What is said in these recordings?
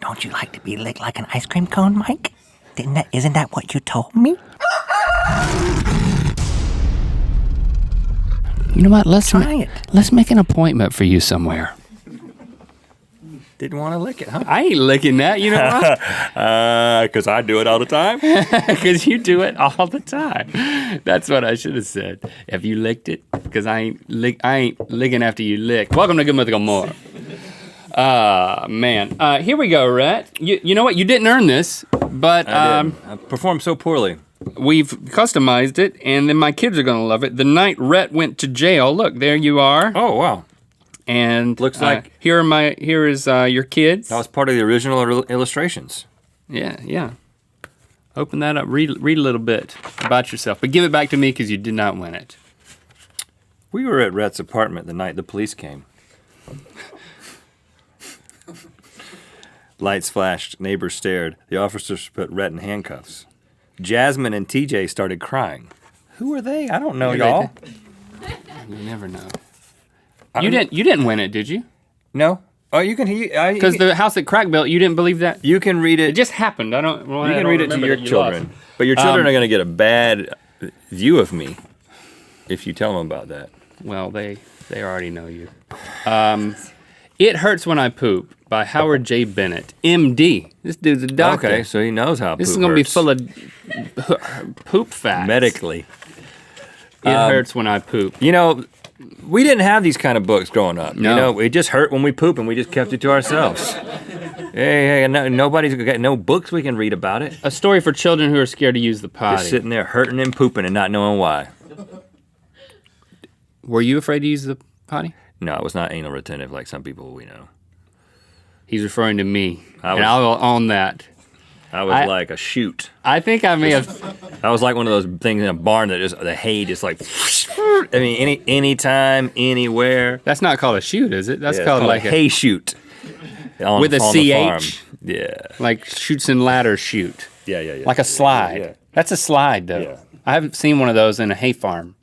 Don't you like to be licked like an ice cream cone, Mike? Isn't that what you told me? You know what? Try it. Let's make an appointment for you somewhere. Didn't want to lick it, huh? I ain't licking that. You know why? Because I do it all the time. Because you do it all the time. That's what I should have said. Have you licked it? Because I ain't licking after you lick. Welcome to Good Mythical Morning. Man. Here we go, Rhett. You know what? You didn't earn this, but I performed so poorly. We've customized it, and then my kids are going to love it. The night Rhett went to jail, look, there you are. Oh, wow. And looks like here is your kids. That was part of the original illustrations. Yeah. Open that up. Read a little bit about yourself, but give it back to me because you did not win it. We were at Rhett's apartment the night the police came. Lights flashed. Neighbors stared. The officers put Rhett in handcuffs. Jasmine and TJ started crying. Who are they? I don't know, y'all. You never know. You didn't win it, did you? No. Oh, you can. Because the house that Crack built, you didn't believe that. You can read it. It just happened. You can read it to your children, but your children are going to get a bad view of me if you tell them about that. Well, they already know you. It Hurts When I Poop by Howard J. Bennett, M.D. This dude's a doctor. Okay, so he knows how. This is going to be full of poop facts. Medically. It hurts when I poop. You know, we didn't have these kind of books growing up. No. You know, it just hurt when we poop, and we just kept it to ourselves. Hey, nobody's got no books we can read about it. A story for children who are scared to use the potty. Just sitting there hurting and pooping and not knowing why. Were you afraid to use the potty? No, it was not anal retentive like some people we know. He's referring to me, and I'll own that. I was like a chute. I think I may have. I was like one of those things in a barn that just the hay just like. I mean, anytime, anywhere. That's not called a chute, is it? That's it's called like a hay chute. With a CH. Yeah. Like chutes and ladders chute. Yeah. Like a slide. Yeah. That's a slide, though. Yeah. I haven't seen one of those in a hay farm.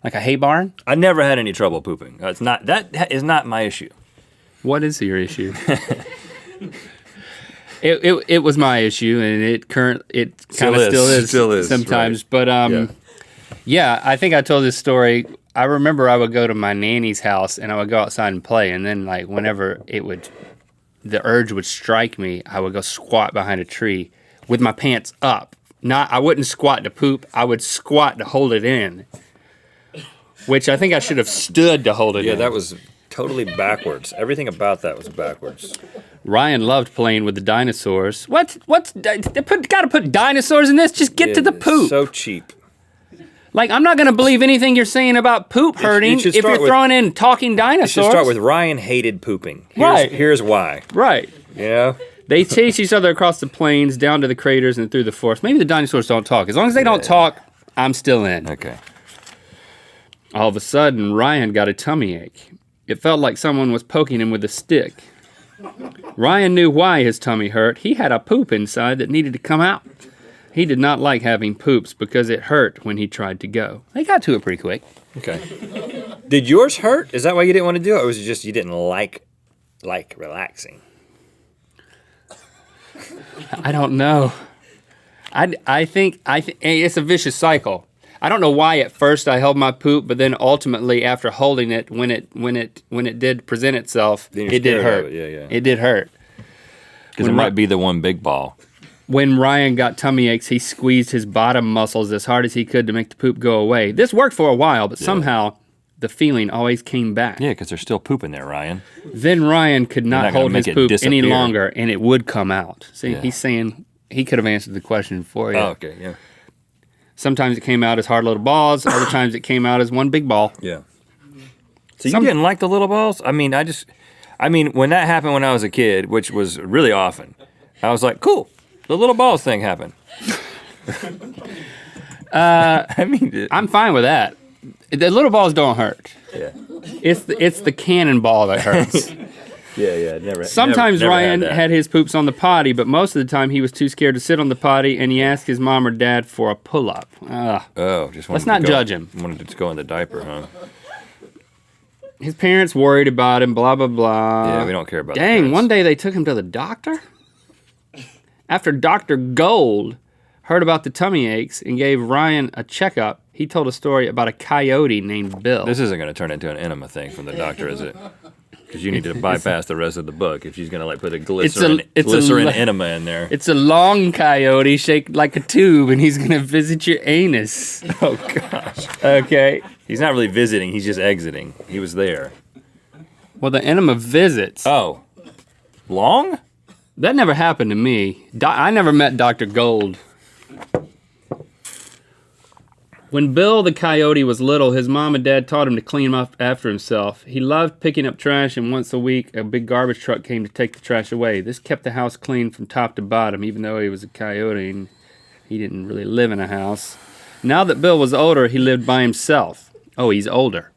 Like a hay barn? I never had any trouble pooping. That is not my issue. What is your issue? It was my issue, and it kind of still is sometimes. Right. But yeah, I think I told this story. I remember I would go to my nanny's house, and I would go outside and play, and then like whenever the urge would strike me, I would go squat behind a tree with my pants up. I wouldn't squat to poop. I would squat to hold it in, which I think I should have stood to hold it in. Yeah, that was totally backwards. Everything about that was backwards. Ryan loved playing with the dinosaurs. Gotta put dinosaurs in this? Just get to the poop. So cheap. Like, I'm not going to believe anything you're saying about poop hurting if you're throwing in talking dinosaurs. You should start with Ryan hated pooping. Right. Here's why. Right. You know? They chase each other across the plains, down to the craters, and through the forest. Maybe the dinosaurs don't talk. As long as they don't talk, I'm still in. Okay. All of a sudden, Ryan got a tummy ache. It felt like someone was poking him with a stick. Ryan knew why his tummy hurt. He had a poop inside that needed to come out. He did not like having poops because it hurt when he tried to go. They got to it pretty quick. Okay. Did yours hurt? Is that why you didn't want to do it? Or was it just you didn't like relaxing? I don't know. I think it's a vicious cycle. I don't know why at first I held my poop, but then ultimately after holding it, when it did present itself, it did hurt. Yeah. It did hurt. Because it might be the one big ball. When Ryan got tummy aches, he squeezed his bottom muscles as hard as he could to make the poop go away. This worked for a while, but somehow the feeling always came back. Yeah, because there's still poop in there, Ryan. Then Ryan could not hold his poop any longer, and it would come out. See, he's saying he could have answered the question for you. Oh, okay, yeah. Sometimes it came out as hard little balls. Other times it came out as one big ball. Yeah. So you didn't like the little balls? I mean, when that happened when I was a kid, which was really often, I was like, cool, the little balls thing happened. I'm fine with that. The little balls don't hurt. Yeah. It's the cannonball that hurts. Yeah, never. Sometimes never Ryan had his poops on the potty, but most of the time he was too scared to sit on the potty, and he asked his mom or dad for a pull-up. Let's not judge him. Wanted to go in the diaper, huh? His parents worried about him, blah, blah, blah. Yeah, we don't care about that. Dang, one day they took him to the doctor? After Dr. Gold heard about the tummy aches and gave Ryan a checkup, he told a story about a coyote named Bill. This isn't going to turn into an enema thing from the doctor, is it? Because you need to bypass the rest of the book if she's going to like put a glycerin enema in there. It's a long coyote shaped like a tube, and he's going to visit your anus. Oh, gosh. Okay. He's not really visiting. He's just exiting. He was there. Well, the enema visits. Oh. Long? That never happened to me. I never met Dr. Gold. When Bill the coyote was little, his mom and dad taught him to clean up after himself. He loved picking up trash, and once a week, a big garbage truck came to take the trash away. This kept the house clean from top to bottom, even though he was a coyote and he didn't really live in a house. Now that Bill was older, he lived by himself. Oh, he's older.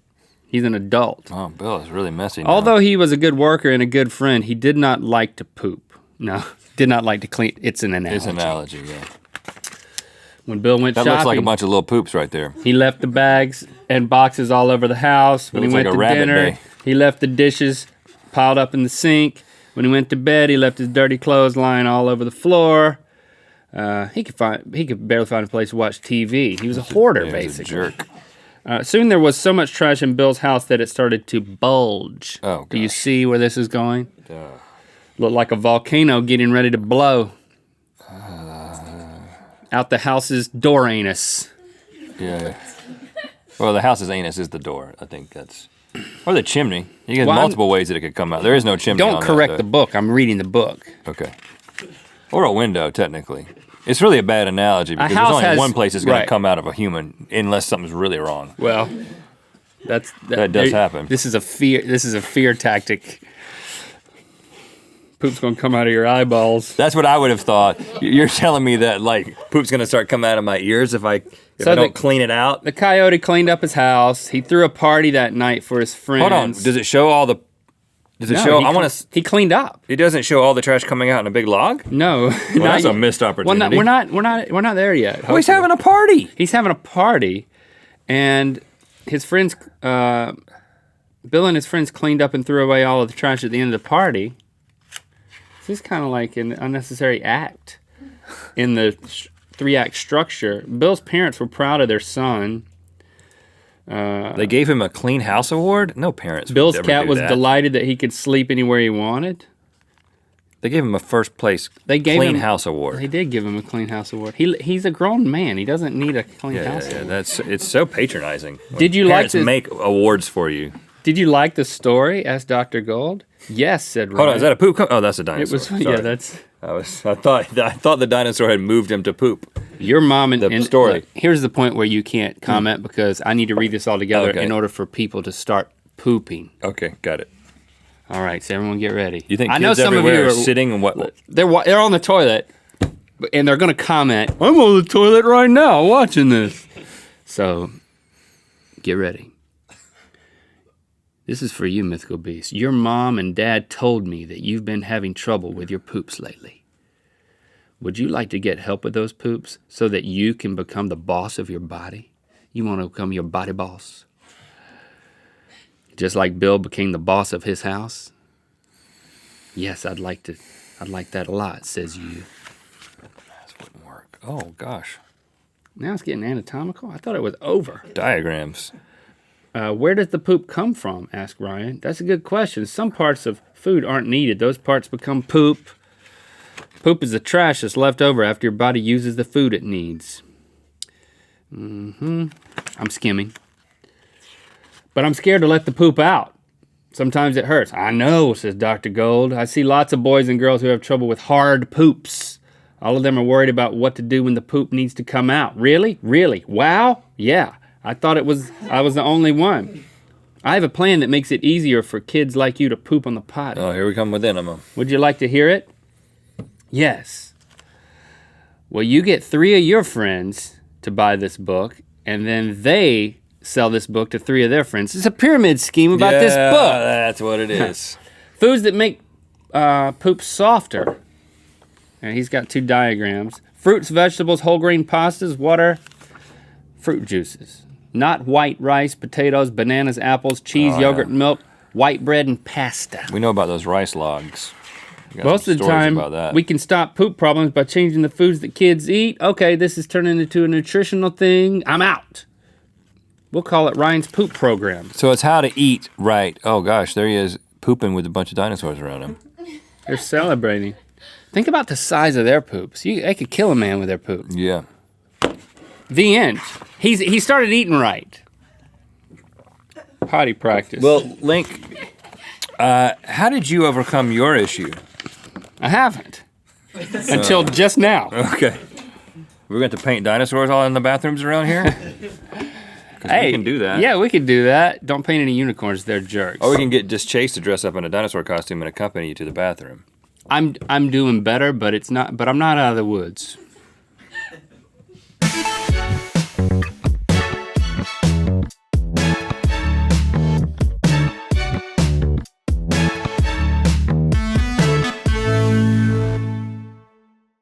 He's an adult. Oh, Bill is really messy now. Although he was a good worker and a good friend, he did not like to poop. No, did not like to clean. It's an analogy. It's an analogy, yeah. When Bill went shopping, that looks like a bunch of little poops right there. He left the bags and boxes all over the house. When he went to dinner, he left the dishes piled up in the sink. When he went to bed, he left his dirty clothes lying all over the floor. He could barely find a place to watch TV. He was a hoarder, basically. He was a jerk. Soon there was so much trash in Bill's house that it started to bulge. Oh, gosh. Do you see where this is going? Looked like a volcano getting ready to blow. Out the house's door anus. Yeah. Well, the house's anus is the door. I think that's... Or the chimney. You get multiple ways that it could come out. There is no chimney Don't correct the book. I'm reading the book. Okay. Or a window, technically. It's really a bad analogy because there's only one place it's going to come out of a human unless something's really wrong. Well, that does happen. This is a fear tactic. Poop's gonna come out of your eyeballs. That's what I would have thought. You're telling me that like poop's gonna start coming out of my ears if I don't clean it out? The coyote cleaned up his house. He threw a party that night for his friends. Hold on. Does it show all the? Does it show? He cleaned up. It doesn't show all the trash coming out in a big log. No, well, that's a missed opportunity. Well, we're not there yet. Oh, he's having a party. He's having a party, and his friends, Bill and his friends cleaned up and threw away all of the trash at the end of the party. This is kind of like an unnecessary act in the 3-act structure. Bill's parents were proud of their son. They gave him a clean house award? No parents Bill's would ever cat do was that. delighted that he could sleep anywhere he wanted. They gave him a first place clean house award. They did give him a clean house award. He's a grown man. He doesn't need a clean house award. It's so patronizing. Did you like to make awards for you? Did you like the story? Asked Dr. Gold. Yes, said Ryan. Hold on, is that a poop? Oh, that's a dinosaur. It was. Sorry. Yeah, that's. I thought the dinosaur had moved him to poop. Your mom and the story. Look, here's the point where you can't comment because I need to read this all together in order for people to start pooping. Okay, got it. All right, so everyone get ready. You think kids everywhere are sitting and what? They're on the toilet, and they're going to comment. I'm on the toilet right now watching this. So, get ready. This is for you, Mythical Beast. Your mom and dad told me that you've been having trouble with your poops lately. Would you like to get help with those poops so that you can become the boss of your body? You want to become your body boss? Just like Bill became the boss of his house? Yes, I'd like that a lot, says you. That wouldn't work. Oh, gosh. Now it's getting anatomical? I thought it was over. Diagrams. Where does the poop come from? Asked Ryan. That's a good question. Some parts of food aren't needed. Those parts become poop. Poop is the trash that's left over after your body uses the food it needs. I'm skimming. But I'm scared to let the poop out. Sometimes it hurts. I know, says Dr. Gold. I see lots of boys and girls who have trouble with hard poops. All of them are worried about what to do when the poop needs to come out. Really? Really? Wow? Yeah. I thought I was the only one. I have a plan that makes it easier for kids like you to poop on the potty. Oh, here we come with enema. Would you like to hear it? Yes. Well, you get 3 of your friends to buy this book, and then they sell this book to 3 of their friends. It's a pyramid scheme about this book. That's what it is. Foods that make poop softer. And he's got 2 diagrams. Fruits, vegetables, whole grain pastas, water, fruit juices. Not white rice, potatoes, bananas, apples, cheese, yogurt, milk, white bread, and pasta. We know about those rice logs. Most of the time, we can stop poop problems by changing the foods that kids eat. Okay, this is turning into a nutritional thing. I'm out. We'll call it Ryan's Poop Program. So it's how to eat right. Oh, gosh, there he is pooping with a bunch of dinosaurs around him. They're celebrating. Think about the size of their poops. They could kill a man with their poop. Yeah. The end. He started eating right. Potty practice. Well, Link, how did you overcome your issue? I haven't. Until just now. Okay. We're going to paint dinosaurs all in the bathrooms around here? Hey, we can do that. Yeah, we can do that. Don't paint any unicorns. They're jerks. Or we can get just Chase to dress up in a dinosaur costume and accompany you to the bathroom. I'm doing better, but I'm not out of the woods.